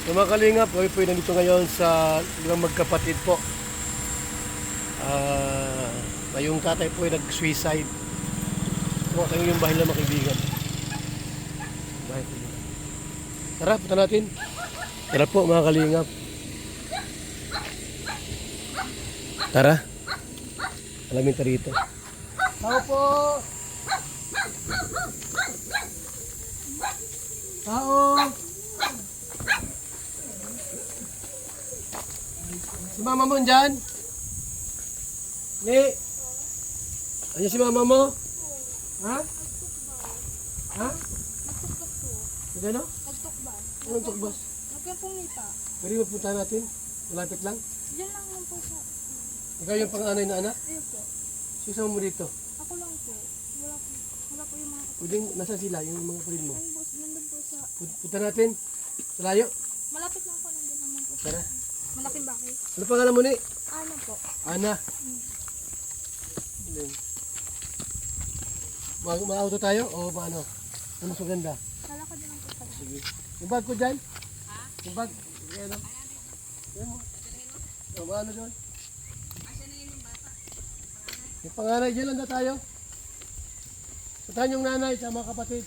So mga kalingap, kami po nandito ngayon sa ilang magkapatid po. Yung tatay po ay nag-suicide. So kayo yung bahay ng mga kaibigan. Bahay po nila. Tara, punta natin. Tara po mga kalingap. Tara. Alamin tayo rito. Tao po! Tao! Si mama mo dyan? Ni? Ano si mama mo? Ha? Ha? Magano? Nagtukbas. Anong tukbas? Nagkapunita. Pwede mo punta natin? Malapit lang? Diyan lang naman po sa... Ikaw yung panganay na anak? Ayun po. Sisama mo dito? Ako lang po. Wala po yung mga kapatid. Pwede, nasa sila yung mga kapatid mo? Ay, boss, nandun po sa... Punta natin? Sa layo? Malapit lang po, nandun naman po. Tara. Malaking bakit? Ano pangalan mo ni? Ano po? Ana. Ma-auto tayo o paano? Ano mas maganda? Lalakad din lang po pala. Sige. Yung bag ko dyan? Ha? Yung bag? Yan o. Yan mo. O, maano doon? Yung panganay, dyan lang na tayo. Puntahan yung nanay sa mga kapatid.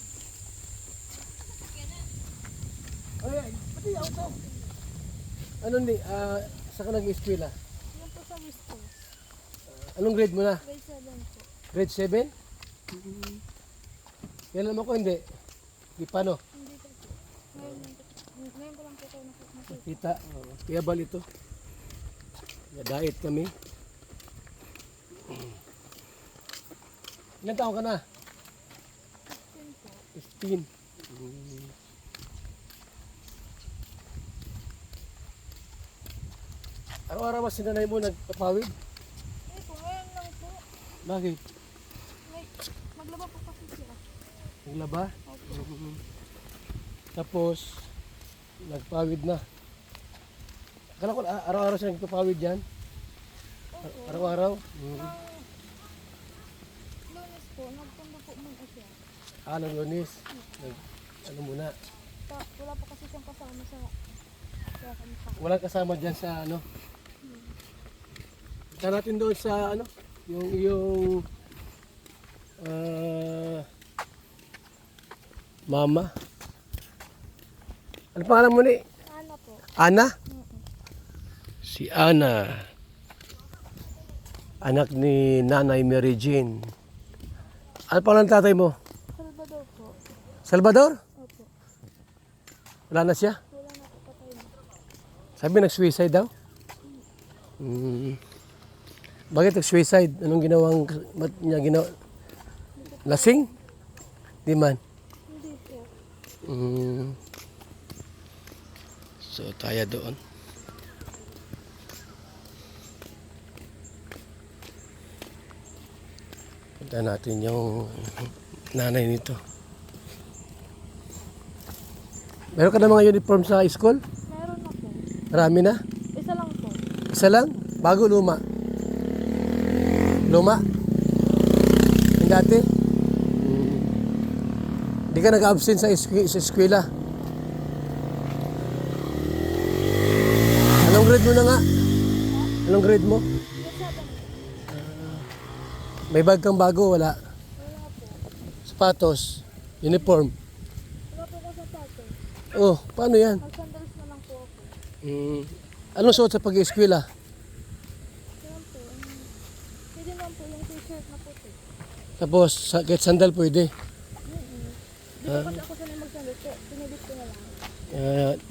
Ay, pati auto. Ano ni? Saan ka nag-eskwela? Yan po sa Wisto. Anong grade mo na? Grade 7 po. Grade 7? Kailan mo ko hindi? Di pa no? Hindi po po. Ngayon ko lang po kayo nakikita. Kita. Kaya bal ito. Diet kami. Ilan taon ka na? 15 po. 15. Araw-araw ba sinanay mo nagpapawid? Eh po, ngayon lang po. Bakit? Maglaba po kasi siya. Naglaba? Opo. Tapos, nagpawid na. Akala ko araw-araw siya nagpapawid dyan? Opo. Araw-araw? Lunes po, nagpundo po muna siya. Ng Lunes? Ano muna? Wala pa kasi siyang kasama sa kamukha. Walang kasama dyan sa ano? Punta natin doon sa ano? Yung mama. Ano pangalan mo ni? Ana po. Ana? Si Ana. Anak ni Nanay Mary Jean. Ano pangalan ng tatay mo? Salvador po. Salvador? Opo. Wala na siya? Wala na po patay na. Sabi nag-suicide daw? Bakit nag-suicide? Anong ba't niya ginawa? Lasing? Di man. Hindi po. So, tayo doon. Punta natin yung nanay nito. Meron ka na mga uniform sa school? Meron na po. Marami na? Isa lang po. Isa lang? Bago luma? Luma? Yung dati? Hindi ka nag-absent sa eskwela? Anong grade mo na nga? Anong grade mo? May bag kang bago? Wala? Wala po. Sapatos? Uniform? Wala po ko sapatos. Oh, paano yan? Mag-sandals na lang po ako. Anong suot sa pag-eskwela? Yan po. Pwede naman po yung t-shirt na puti. Tapos, kahit sandal pwede. Di ba kasi ako sanay mag-sandals? Kaya pinibit ko na lang.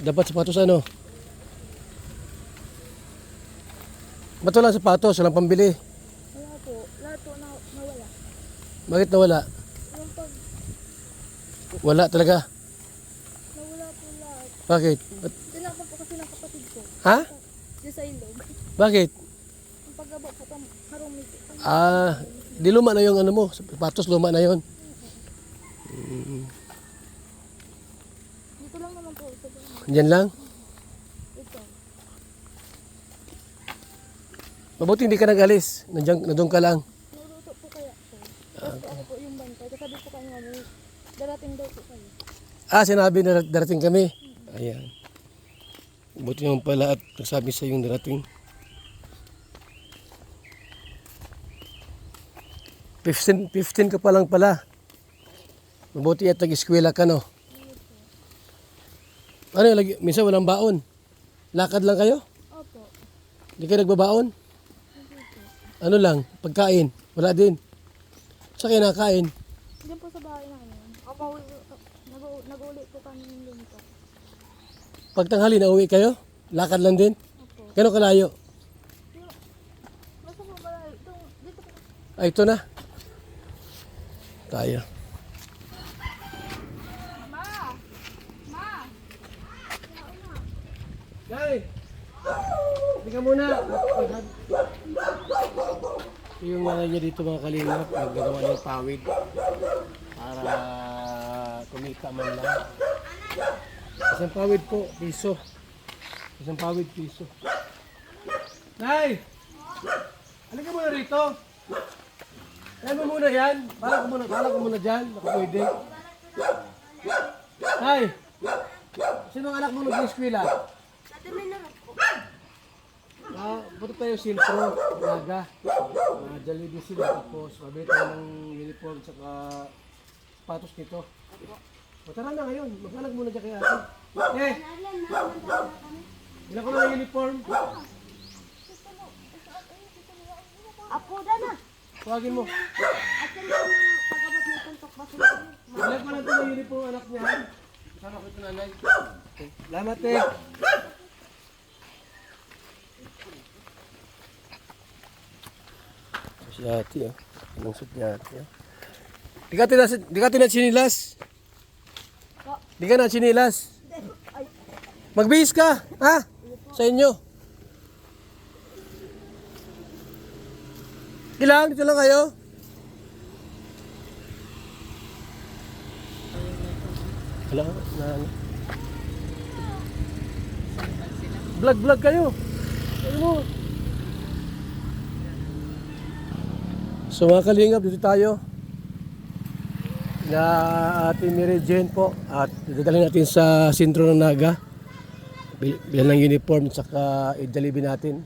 Dapat sapatos ano? Ba't walang sapatos? Walang pambili? Wala po. Lahat po nawala. Bakit nawala? Yung pag Wala talaga. nawala po lahat. Bakit? Tinapon po kasi ng kapatid ko. Ha? Di sa ilog. Bakit? Yung paggaba po kang harumiti. Di luma na yung ano mo. Sapatos luma na yon. Dito lang naman po. Ito po. Diyan lang. Ito. Mabuti hindi ka nag-alis. Nandun ka lang. Naluto po kaya po. Tapos ano po yung bantay. Kasabi po kayo nga, darating daw po kayo. Sinabi na darating kami. Ayan. Buti naman pala at nagsabi sa yung darating. 15 ka pa lang pala. Mabuti at nag-eskwela ka, no? Ano lagi? Minsan walang baon. Lakad lang kayo? Opo. Hindi kayo nagbabaon? Ano lang? Pagkain? Wala din. Sa kayo nakain? Diyan po sa bahay namin. Opo, nag-uli po kami ng lingko. Pag tanghali na uwi kayo? Lakad lang din? Opo. Gano'ng kalayo? Basta po ba, dito po. Ay, ito na. Tayo. Ma! Ma! Guys! Hindi ka muna. Yung mga niya dito mga kalingap, naggagawa ng pawid para kumita man lang. Isang pawid po, piso. Isang pawid, piso. Nay! Halika muna rito. Kaya mo muna yan. Bala ko muna dyan. Baka pwede. Nay! Sino ang anak mo nag-eskwela? Buto tayo sintro, naga. Jollibee sila tapos mabili tayo ng uniform saka sapatos nito. O tara na ngayon, maghanap muna dyan kay ate. Eh! Bila ko na ng uniform. Apo, na! Tawagin mo. At yan na pagkabot ng tuntok ba sila? Bila ko na ito ng uniform anak niya. Kasama ko ito nanay. Okay. Salamat eh. Si ate oh. Anong suit niya ate oh. Di ka sinilas. Di ka na sinilas. Magbihis ka, ha? Sa inyo. Dito lang kayo. Wala, Vlog kayo. Ano mo? So mga kalingap, dito tayo na ating Mary Jane po at dadalhin natin sa sentro ng Naga bilang ng uniform at saka i-Jollibee natin.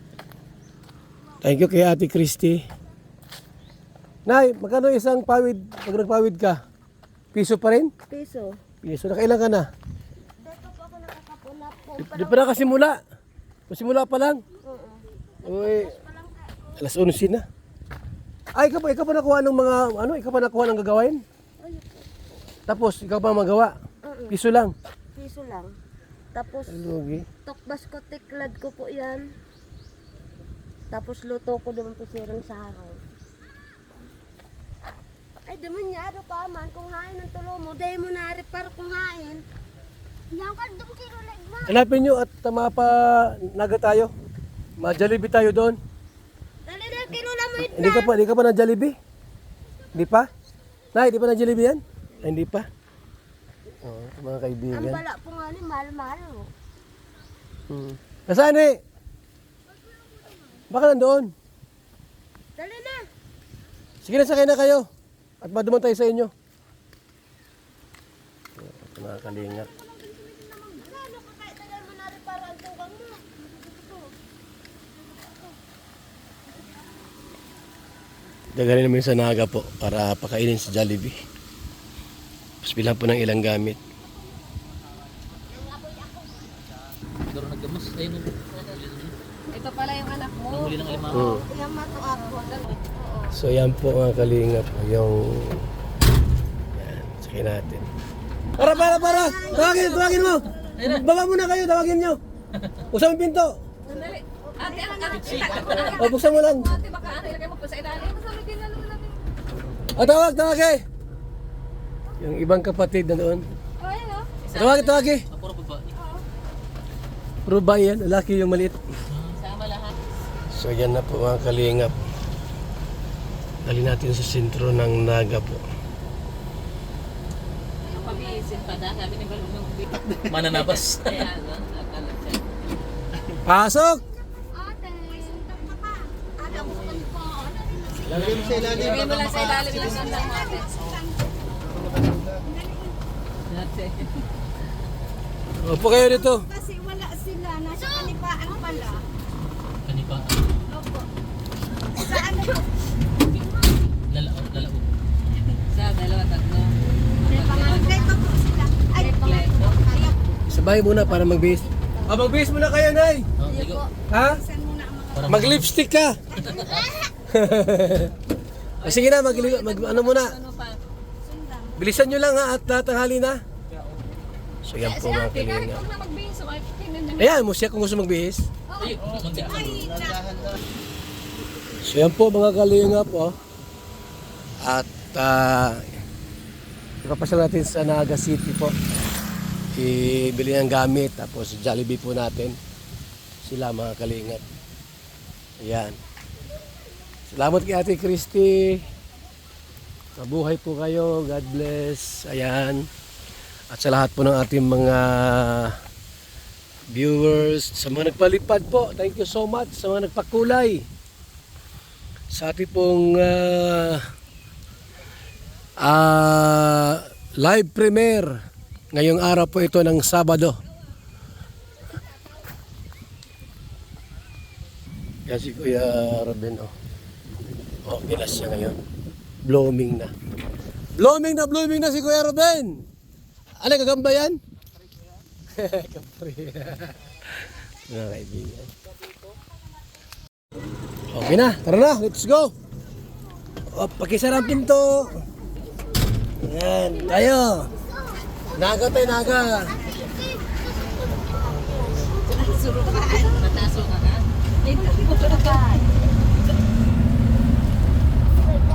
Thank you kay Ate Christy. Nay, magkano isang pawid pag nagpawid ka? Piso pa rin? Piso. Piso. Nakailan ka na? Dito po ako nakakapula po. Di pa nakasimula. Pasimula pa lang. Uy, alas 11 na. Ay, ikaw pa nakuha ng mga, ikaw pa nakuha ng gagawin? Tapos, ikaw pa magawa? Piso lang. Piso lang. Tapos, Lugi. tokbas ko, tiklad ko po yan. Tapos, luto ko naman po sirang sa araw. Ay, damanyado pa man. Kung hain ng tulo mo, dahil mo na para kung hain. Yan ka, doon kilo leg ma. Hanapin nyo at mapa Naga tayo. Ma-Jollibee tayo doon. Dali na, kilo lang mo yun. Hindi ka pa na Jollibee? Hindi pa? Nay, di pa na Jollibee yan? Ay, hindi pa. Oh, mga Ang kaibigan. bala po nga ni, mahal-mahal. Nasaan eh? Baka nandoon. Dali na. Sige na, sakay na kayo. At maduman tayo sa inyo. Mga kalingap. Ano ko kahit tagal mo na rin para ang tugang mo. Dagarin namin sa Naga po para pakainin sa Jollibee. Tapos bilang po ng ilang gamit. Pero nagdamas, ayun. Ito pala yung anak mo. Huli ng alimango. Yung mato ako. So yan po mga kalingap. Yung... Yan, sakay natin. Para! Tawagin mo! Baba muna kayo, tawagin nyo. Buksan mo yung pinto. Ate, ang O, buksan mo lang. ate, baka ano, ilagay mo po sa ilalim. Sabi din ano natin. O, tawag eh. Yung ibang kapatid na doon. Oh, ayun oh. Tawag eh. Puro babae. Puro ba yan? Lalaki yung maliit. Sama lahat. So yan na po mga kalingap. Dali natin sa sentro ng Naga po. Ang pabiisin pa na, sabi ni Balong nung Mananabas. kaya ano, nakalag siya. Pasok! Ate, ano mo po? Ibigay mo lang sa ilalim ng sandang mo ate. Dati. Opo kayo dito. Kasi wala sila. Nasa Dalawa, tatlo. May pangalan. Ito po sila. Ay, pangalan po. Kaya Sabay muna para magbihis. Magbihis muna kayo, Nay. Oh, sige. Ha? saan muna ang mga... Mag-lipstick ka. Sige na, ano muna. Bilisan nyo lang ha at tatanghali na. So yan po mga kalinga. na magbihis. So, ay, Ayan, mo siya kung gusto magbihis. Ay, muntik na. So yan po mga kalinga po. At ipapasyal natin sa Naga City po. Ibili ng gamit. Tapos Jollibee po natin. Sila mga kalingap. Ayan. Salamat kay Ate Christy. Mabuhay po kayo. God bless. Ayan. At sa lahat po ng ating mga viewers, sa mga nagpalipad po, thank you so much. Sa mga nagpakulay. Sa ating pong live premiere. Ngayong araw po ito ng Sabado. Yan si Kuya Robin, oh. Okay na siya ngayon. Blooming na. Blooming na si Kuya Robin. Ano, gagamba yan? Kapre. Mga kaibigan. Okay na, tara na, let's go. O, pakisara ang pinto. Ayan, tayo. Naga tayo, naga. Nataso ka na?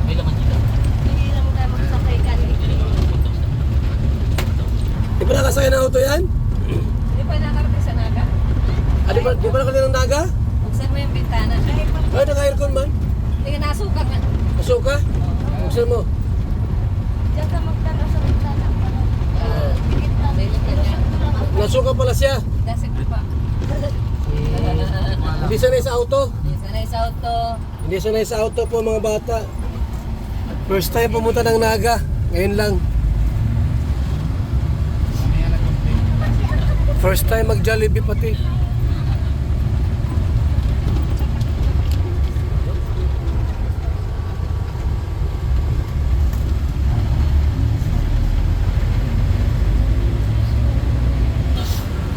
May laman dito. Hindi lang tayo magsakay ka. Di ba nakasakay ng auto yan? Hindi pa nakarating sa Naga. Di ba nakasakay ng naga? Buksan mo yung bintana. Ay, naka-aircon man. Hindi ka nasuka nga. Pasok ka? Buksan mo. Diyan ka magtala sa bintana. Nasuka pala siya. Dasig ko pa. Hindi sanay sa auto. Hindi sanay sa auto. Hindi sanay sa auto po mga bata. First time pumunta ng Naga. Ngayon lang. First time mag-Jollibee pati.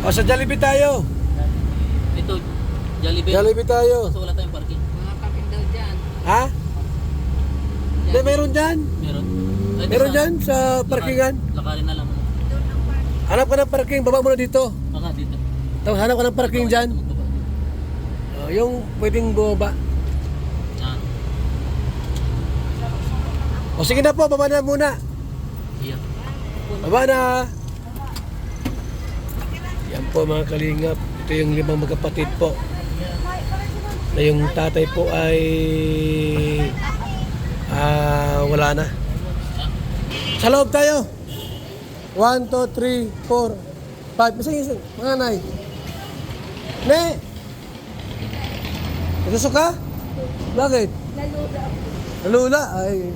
O sa Jollibee tayo. Ito, Jollibee. Jollibee tayo. So wala tayong parking. Mga parking daw dyan. Ha? Hindi, meron dyan. Meron. Ay, Meron sa- dyan sa parkingan. Lakarin na lang. Hanap ka ng parking, baba mo na dito. Baka dito. Tapos hanap ka ng parking dyan. Yung pwedeng bumaba. Ah, O sige na po, baba na muna. iya. Baba na. Yan po mga kalingap. Ito yung 5 magkapatid po. Na yung tatay po ay wala na. Sa loob tayo. 1, 2, 3, 4, 5. Isa. Mga nay. Ne! Natusok ka? Bakit? Nalula. Ay.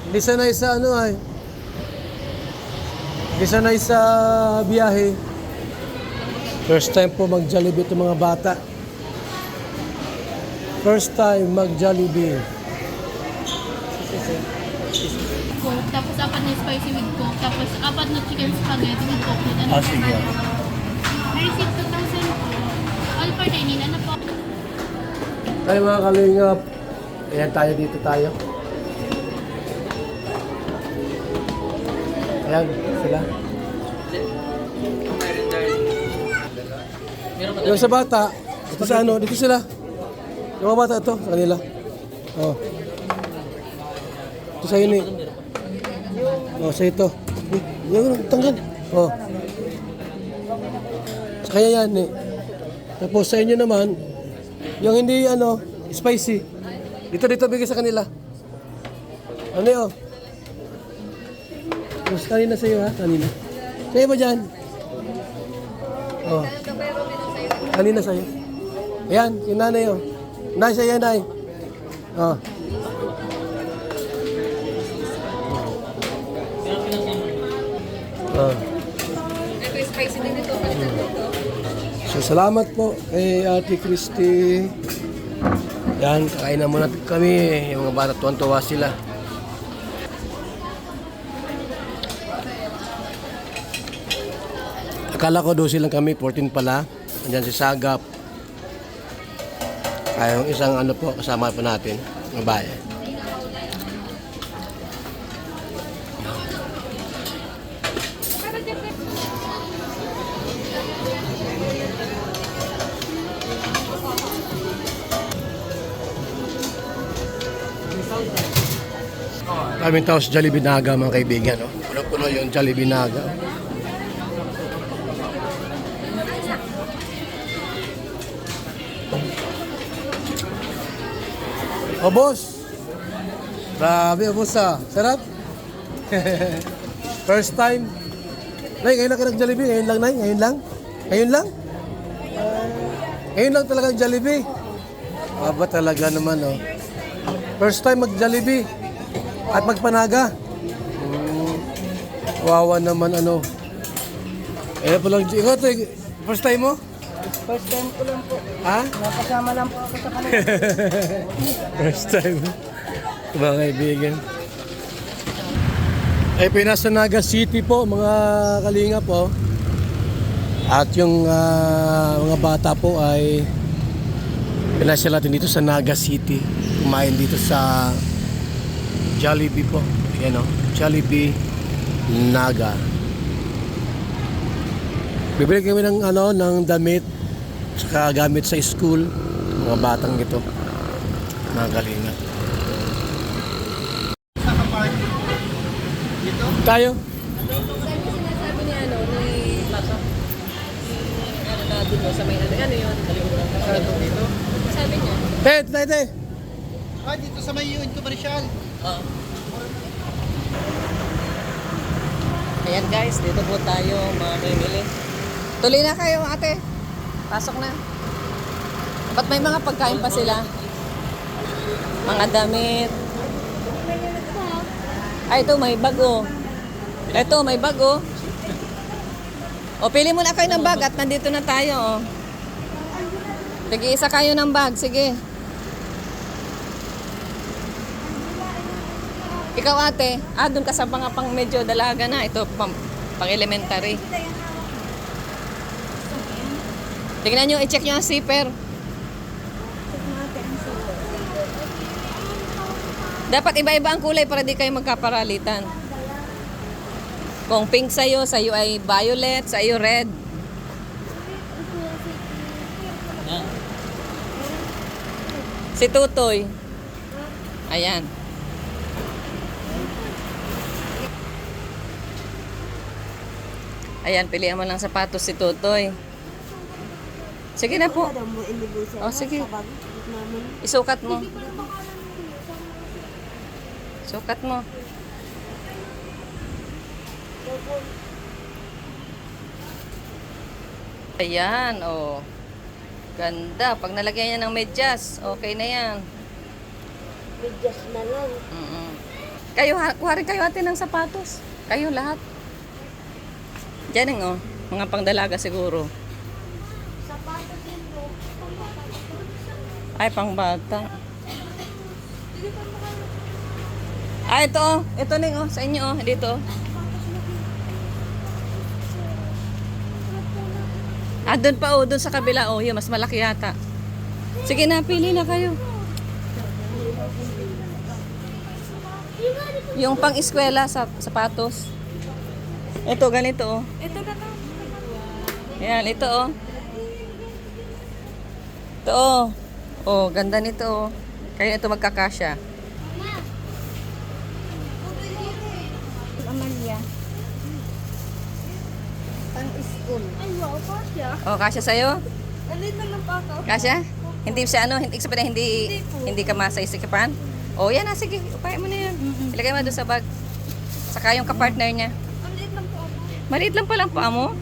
Hindi sanay sa ano ay. Hindi sanay sa biyahe. First time po mag-Jollibee itong mga bata. First time mag-Jollibee. Coke, tapos 4 na spicy with Coke, tapos 4 na chicken spaghetti with Coke. Sige. I-receive 2,000 po. All for dining, ano po? Tayo mga kalingap. Ayan tayo, dito tayo. Ayan, sila. Meron ka Yung sa bata, dito sa ano, dito sila. Yung mga bata ito, sa kanila. Oh. Ito sa'yo ni. Oh, sa ito. Yung tanggal. Oh. Sa kanya yan eh. Tapos sa inyo naman, yung hindi ano, spicy. Dito bigay sa kanila. Ano yun? Tapos kanina sa'yo ha, kanina. Sa'yo ba dyan? Oh. Kanina sa'yo. Ayan, yung nanay oh. Nay sa'yo, nay. Oh. Oh. Ito yung spicy din ito. Palitan dito. So salamat po kay Ate Christy. Yan, kakain na muna kami. Yung mga bata tuwan-tuwa sila. Akala ko 12 lang kami, 14 pala. Andyan si Sagap. Ay, yung isang ano po, kasama po natin, babae. Kaming tao sa Jollibee Naga mga kaibigan. No? Puno-puno yung Jollibee Naga. Oh, boss. Grabe, oh, boss ah. Sarap. First time. Nay, ngayon lang ka nag-Jollibee. Ngayon lang, Nay. Ngayon lang. Ngayon lang. Ngayon lang talaga ang Jollibee. Aba talaga naman, oh. First time mag-Jollibee. At magpanaga. Wawa naman, ano. Eh, po lang. Ikaw, first time mo? First time ko lang po. Ha? Napasama lang po ako sa kanila. First time. Mga kaibigan. Ay, pinasa Naga City po, mga kalinga po. At yung mga bata po ay pinasya natin dito sa Naga City. Kumain dito sa Jollibee po. Ayan o, Jollibee Naga. Bibili kami ng, ng damit saka gamit sa school. Mga batang ito. Mga kalinga. Tayo. Sinasabi ni Pasok. Na dito sa may ano yun? Dito? Sabi niya. Te. Ah, dito sa may UN commercial. Oo. Ayan guys, dito po tayo mamimili. Tuloy na kayo ate. Pasok na. Ba't may mga pagkain pa sila? Mga damit. Ay, ito may bago. Ito, may bago. O, pili muna kayo ng bag at nandito na tayo. O. Sige, isa kayo ng bag. Sige. Ikaw ate, doon ka sa mga pang medyo dalaga na. Ito, pang elementary. Tingnan nyo, i-check nyo ang zipper. Dapat iba-iba ang kulay para di kayo magkaparalitan. Kung pink sa'yo ay violet, sa'yo red. Yan. Si Tutoy. Ayan. Ayan, pilihan mo lang sapatos si Tutoy. Sige na po. Oh, sige. Isukat mo. Sukat mo. Ayan, oh. Ganda. Pag nalagyan niya ng medyas, okay na yan. Bidyas na lang. Kayo, kuha rin kayo ate ng sapatos. Kayo lahat. Diyan oh. Mga pangdalaga siguro. Sapatos din po. Ay, pang bata. Ito oh. Ito ning oh. Sa inyo oh. Dito oh. Doon pa oh. Doon sa kabila oh. Yung mas malaki yata. Sige na, pili na kayo. Yung pang-eskwela sa sapatos. Ito, ganito oh. Ito na to. Yan, ito oh. Ito oh. Oh, ganda nito oh. Kaya ito magkakasya. Amalia. Pang-school. Ay, wow, kasya. Oh, kasya sa'yo? Alin na lang pa ako. Kasya? Hindi siya ano, hindi sabihin hindi ka masaisikipan? Oh, yan na, sige. Upayan mo na yan. Ilagay mo doon sa bag. Saka yung kapartner niya. Alin lang po ako. Maliit lang pala ang paa mo.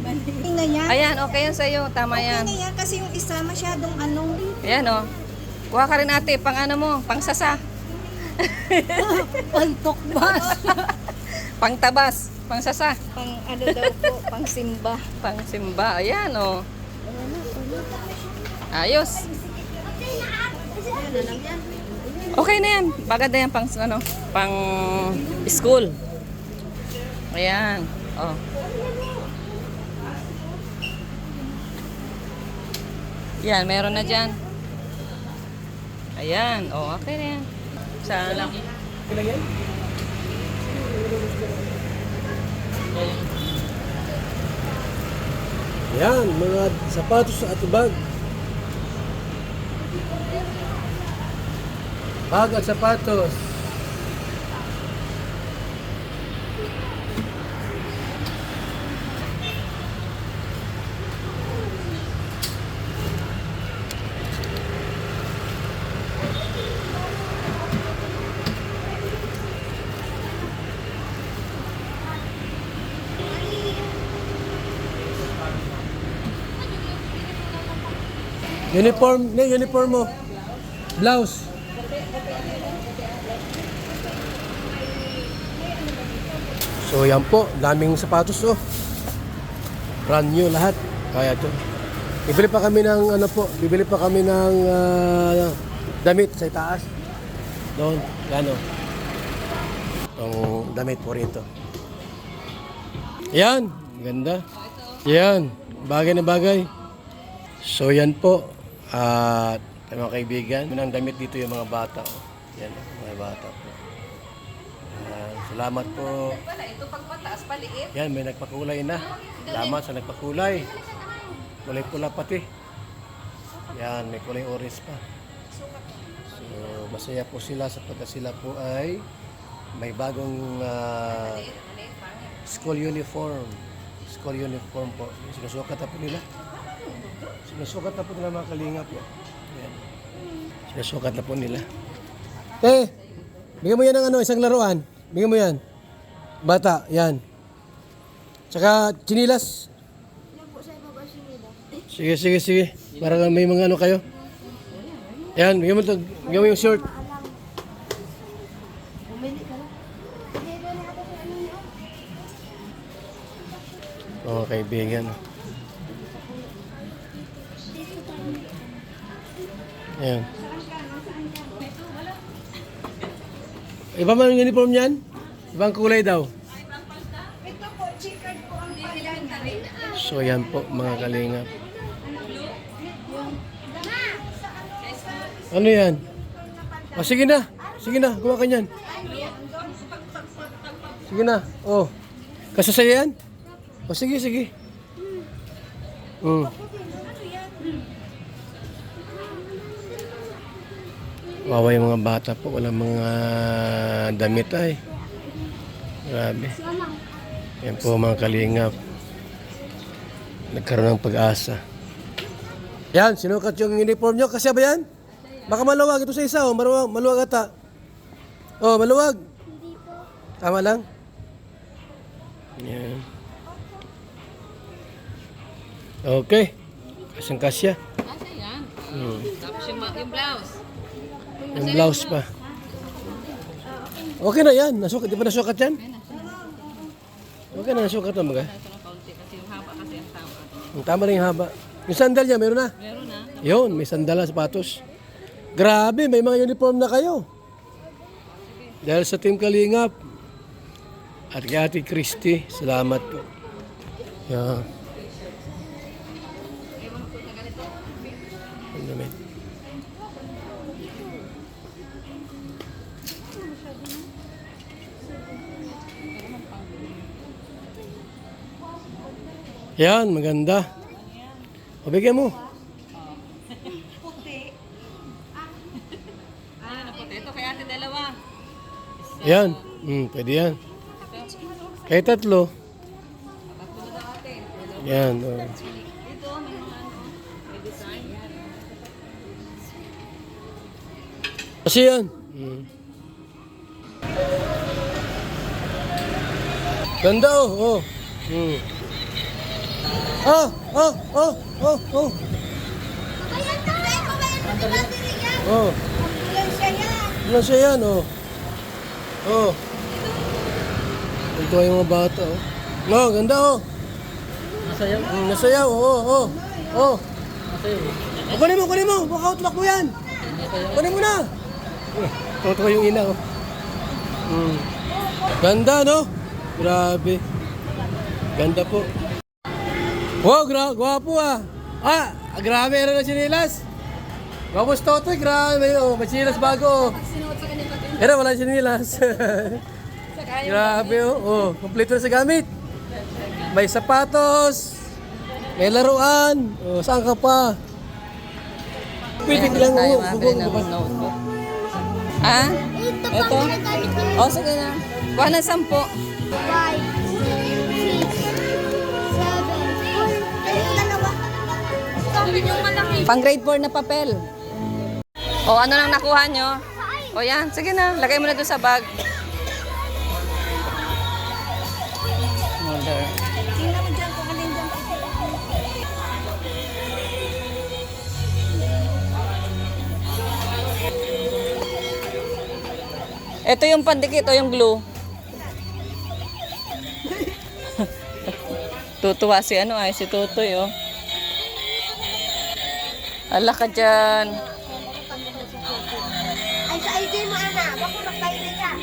Okay na yan. Ayan, okay yan sa'yo. Tama Okay yan. na yan kasi yung isa masyadong Ayan oh. Kuha ka rin ate, pang ano mo, pang sasa. pantokbas. Pang tabas, pang sasa. Pang ano daw po, pang simba. Pang simba. Ayan oh. Ayos. Okay na yan. Bagad na yan pang ano, pang school. Ayan. Oh. Yan, meron na dyan. Ayan, okay na yan. Sana. Yan, mga sapatos at bag. Bag at sapatos. Uniform mo. Blouse. So yan po, daming sapatos oh. Brand new lahat. Kaya to. Bibili pa kami ng damit sa itaas. Doon, gano. Ang damit po rito. Yan, ganda. Yan, bagay na bagay. So yan po. At mga kaibigan, ang damit dito yung mga bata. Oh. Yan, mga bata po. Salamat po. Ito pag mataas, paliit. Yan, may nagpakulay na. Salamat sa nagpakulay. Kulay pula pati. Yan, may kulay orange pa. So, masaya po sila sapagkat sila po ay may bagong school uniform. School uniform po. Sinusukat na po nila. Sinusukat na po nila mga kalinga po. Yan. Sinusukat na po nila. Bigyan mo yan ng isang laruan. Bigyan mo yan. Bata, yan. Tsaka chinilas. Sige. Para may mga kayo. Yan, bigyan mo yung short. Mga kaibigan. Ayan. Iba man yung uniform niyan? Ibang kulay daw. Ito po, checkered po ang pangalan. So yan po mga kalingap. Ano yan? O sige na. Gawa ka niyan. Sige na. O. Kasasaya yan? O sige. Wawa yung mga bata po, walang mga damit ay. Grabe. Yan po mga kalingap. Nagkaroon ng pag-asa. Yan, sinukat yung uniform nyo. Kasi ba yan? Baka maluwag. Ito sa isa, oh. Maluwag ata. Oh, maluwag. Tama lang. Yan. Okay. Kasyang-kasya. Kasi yan. Tapos yung blouse. Yung blouse pa. Okay na yan. Di ba nasukat yan? Okay na, nasukat na mga. Kasi yung haba kasi ang tama. Ang tama rin yung haba. Yung sandal niya, meron na? Meron na. Yun, may sandal na sapatos. Grabe, may mga uniform na kayo. Dahil sa Team Kalingap at kay Ate Christy, salamat po. Yan. Ang damit. Yan, maganda. O, bigyan mo. Naputi. Ito kay ate dalawa. Yan. Pwede yan. Kahit tatlo. Yan. Oh. Ito, may mga may design. Kasi yan. Ganda oh. Oh. Oh. Ano siya yan, oh. Oh. Ito yung mga bata, oh. No, ganda, oh. Nasayaw? Nasayaw, oh. Kunin mo. Baka outlock mo yan. Kunin mo na. Tutuwa yung ina, oh. Ganda, no? Grabe. Ganda po. Wow, gwapo ah. Grabe, meron na sinilas. Vamos Totoy, grabe. Oh, may sinilas bago. Pero wala sinilas. Grabe, oh. Kompleto na sa gamit. May sapatos. May laruan. Oh, saan ka pa? Pwede Ayan, lang, tayo oh. mabili ng notebook. Ah? Ito? O, sige na. Kuha ng 10. 5, 6, 7, 8. Ayun, dalawa. Pang grade 4 na papel. O, ano nang nakuha nyo? O, yan. Sige na. Lagay mo na doon sa bag. Mother. Tingnan mo dyan kung alin dyan. Ito yung pandikit o yung glue. Tutuwa si ano ay si Tutoy oh. Ala ka dyan. Ay, sa ID mo, Ana. Bako na kayo na yan.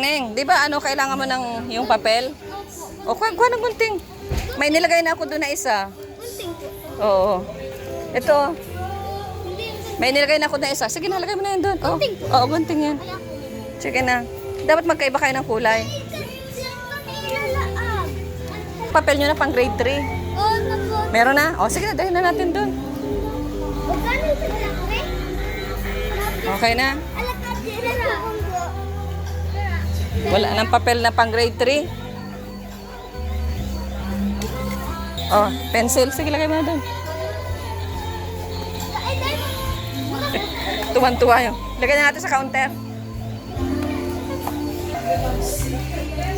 Neng, di ba ano kailangan mo ng yung papel? O kuha ng gunting. May nilagay na ako doon na isa. Kunting po. Oo. Ito. Hindi. May nilagay na ako na isa. Sige na, lagay mo na yun doon. Oo, Gunting po. oo, gunting yan. Wala po. Sige na. Dapat magkaiba kayo ng kulay. Ilalaag. Papel nyo na pang grade 3. Oo, napo. Meron na? O sige na, dahil na natin doon. O, gano'n sa laki? Okay na? Alakad din na. Wala nang papel na pang grade 3. Oh, pencil. Sige, lagay mo na doon. Ay, dahil. Tuwan-tuwa yun. Lagay na natin sa counter.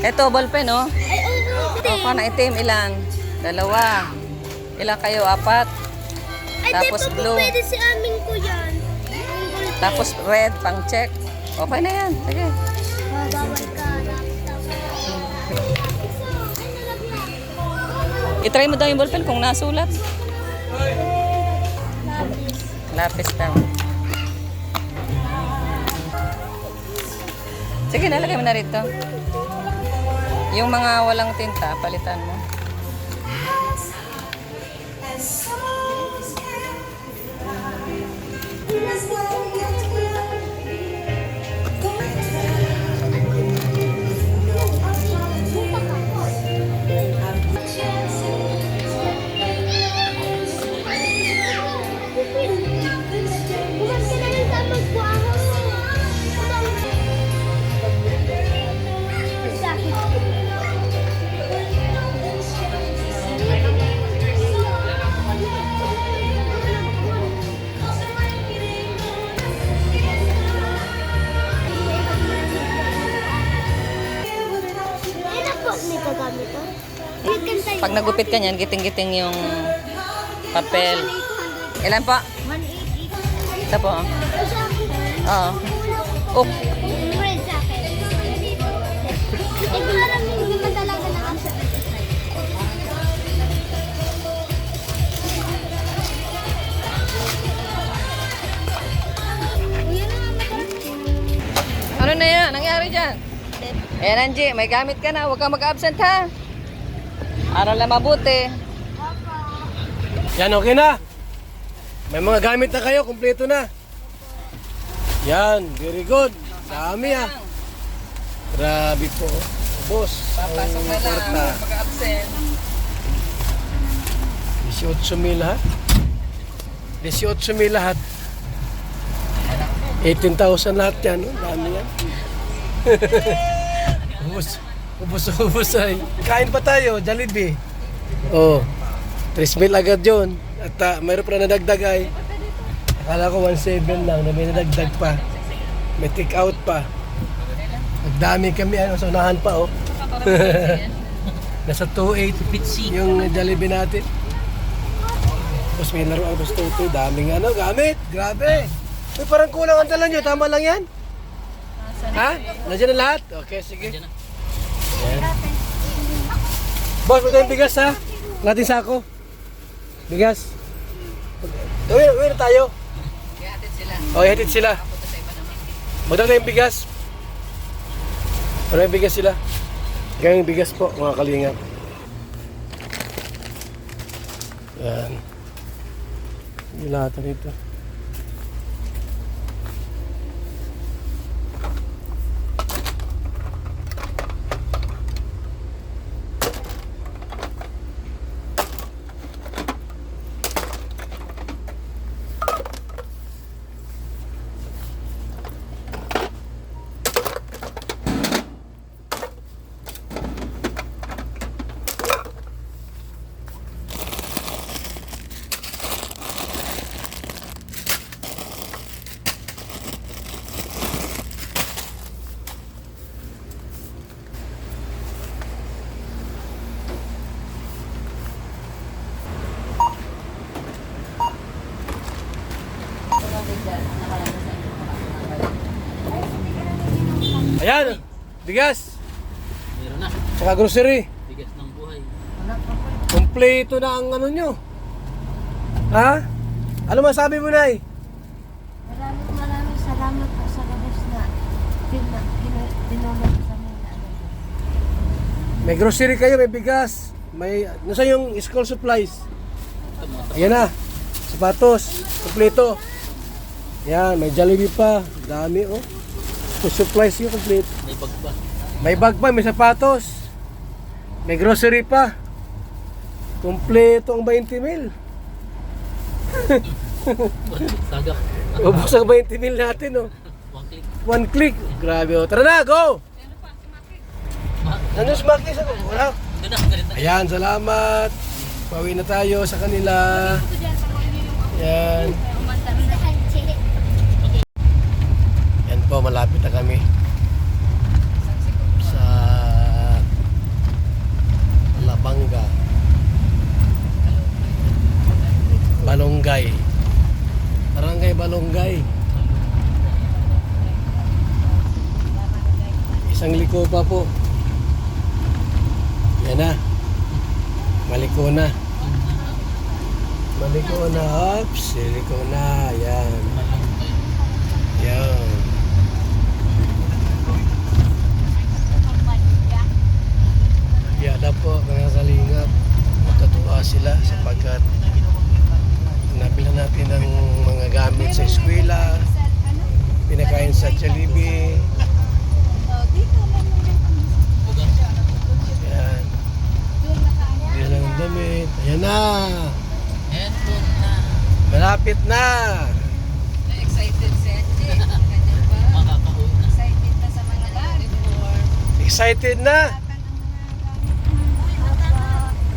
Ito, ballpen, oh. Ay, oo. O, kuha na itim. Ilan? 2. Ilan kayo? 4. Ay, Tapos di pa po blue. pwede si amin ko yan. Ang gulpi. Tapos red, pang check. Okay na yan. Sige. Babawal ka. I-try mo daw yung ballpen kung nasulat. Lapis daw. Sige, nalagay mo na rito. Yung mga walang tinta, palitan mo. Bukas ka na lang sa magbuahon. Ano po may gagamit to? Magkanta yun. Pag nagupit ka niyan, giting-giting yung papel. Ilan po? 188. Ito po. Kasi ako, Oo. Oh, red sa akin. Eh, parang hindi man talaga nakasa. Kuya na nga madalas. ano na yan? Nangyari dyan? Ayan, Angie, may gamit ka na. Huwag kang mag-absent, ha? Aral na mabuti. Yan, okay na. May mga gamit na kayo, kumpleto na. Yan, very good. Dami ah. Grabe po. Boss, Papasok na lang. kwarta. Mag-absent. 18,000 lahat. 18,000 lahat. 18,000 lahat yan. Oh. Dami yan. Ubus ay. Kain pa tayo, Jollibee. Oh, 3,000 agad yun. At mayroon pa na nadagdag ay. Akala ko 1,700 lang, na may nadagdag pa. May take out pa. Nagdami kami, ano, sa unahan pa, oh. Nasa 2,800 yung Jollibee natin. Tapos may laro ang gusto ito. Daming ano, gamit. Grabe. Uy, parang kulang ang dala nyo. Tama lang yan? Ha? Nandiyan na lahat? Okay, sige. Yan. Boss, may tayong bigas ha? Nating sako. Bigas. Uwi na tayo. O, ihatid sila. Magdala tayong bigas. Maraming bigas sila. Gayong bigas po, mga kalingap. Yan. Yung lahat rito. Ayan, bigas, Meron na. saka grocery. Bigas ng buhay. Kompleto na ang ano nyo. Ha? Ano masabi mo, Nay? Maraming salamat po sa labas na dinulog sa mga. May grocery kayo, may bigas. May, nasa yung school supplies? Ayan na, sapatos, kompleto. Yan, may Jollibee pa. Dami, oh. School supplies yung kompleto. May bag pa. May bag pa, may sapatos. May grocery pa. Kompleto ang 20 mil. Sagak. Ubus ang 20 mil natin, oh. One click. 1 click. Grabe, oh. Tara na, go! Ma- Nandun si Marquez, ako. Wala. Doon na. Galit na. Ayan, salamat. Pauwi na tayo sa kanila. Ayan. Yan po, malapit na kami. Sa Labanga. Balonggay. Barangay Balonggay. Isang liko pa po. Yan na. Maliko na. Maliko na. Oops. Maliko na. Yan. Yan. Yada po mga kalingap. Magkatuwa sila sapagkat nabilhan natin ng mga gamit sa eskwela, pinakain sa Jollibee. Yan. Yan lang ang damit. Ayan na. Handphone na. Malapit na. Excited si Angie. Makakauwi na. Excited na sa mga uniform. Excited na.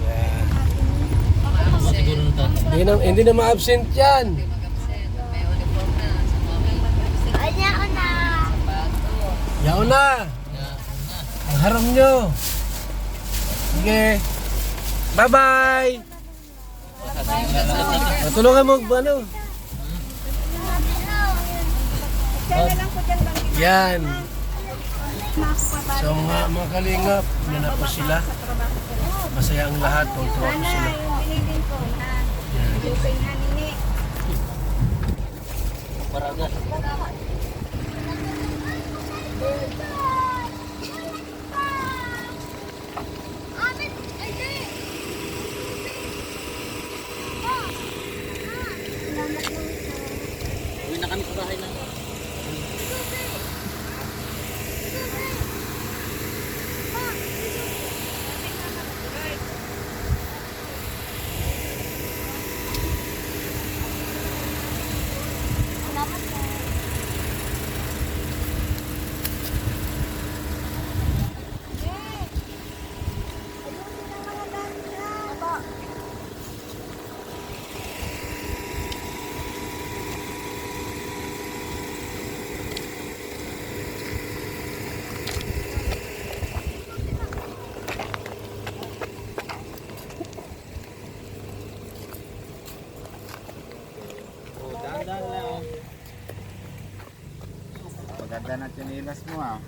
Yan. Siguro na tayo. Hindi na ma-absent yan. Mag-absent. May uniform na. Sa mga Anya na. sapatos. Yaw na. Ang haram nyo. Sige. Bye-bye. Tulungan mo, ano? Yan. So mga kalingap, yan na po sila. Masaya ang lahat, tuwa po sila. Paraga. Uwi na kami sa bahay na. Maganda na tinilas mo ah.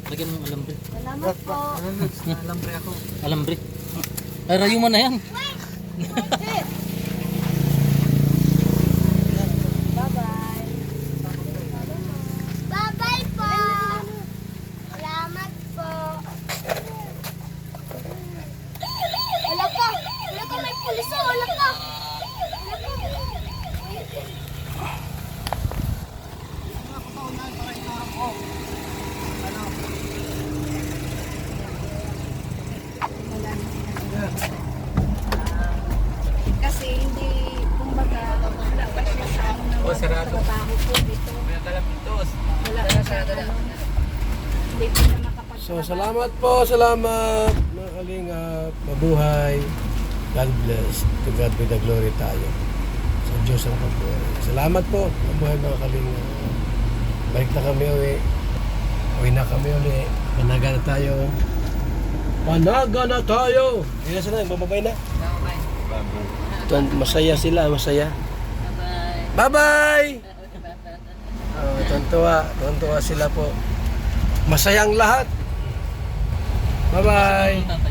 Lagyan mo ng alambre. Salamat po. Alambre ako. Alambre. Ay, rayo mo na yan. Bye-bye po. Salamat po. So, salamat po, salamat mga kalingap. Mabuhay. God bless. To God be the glory tayo. Sa Diyos ang pagpuri. Salamat po. Mabuhay mga kalingap. Balik na kami uwi. Uwi na kami uli. Panaga na tayo. Panaga na tayo! Ayun na sila, bababay na. Masaya sila, masaya. Bye-bye! Oh, tontuwa sila po. Masayang lahat. Bye-bye!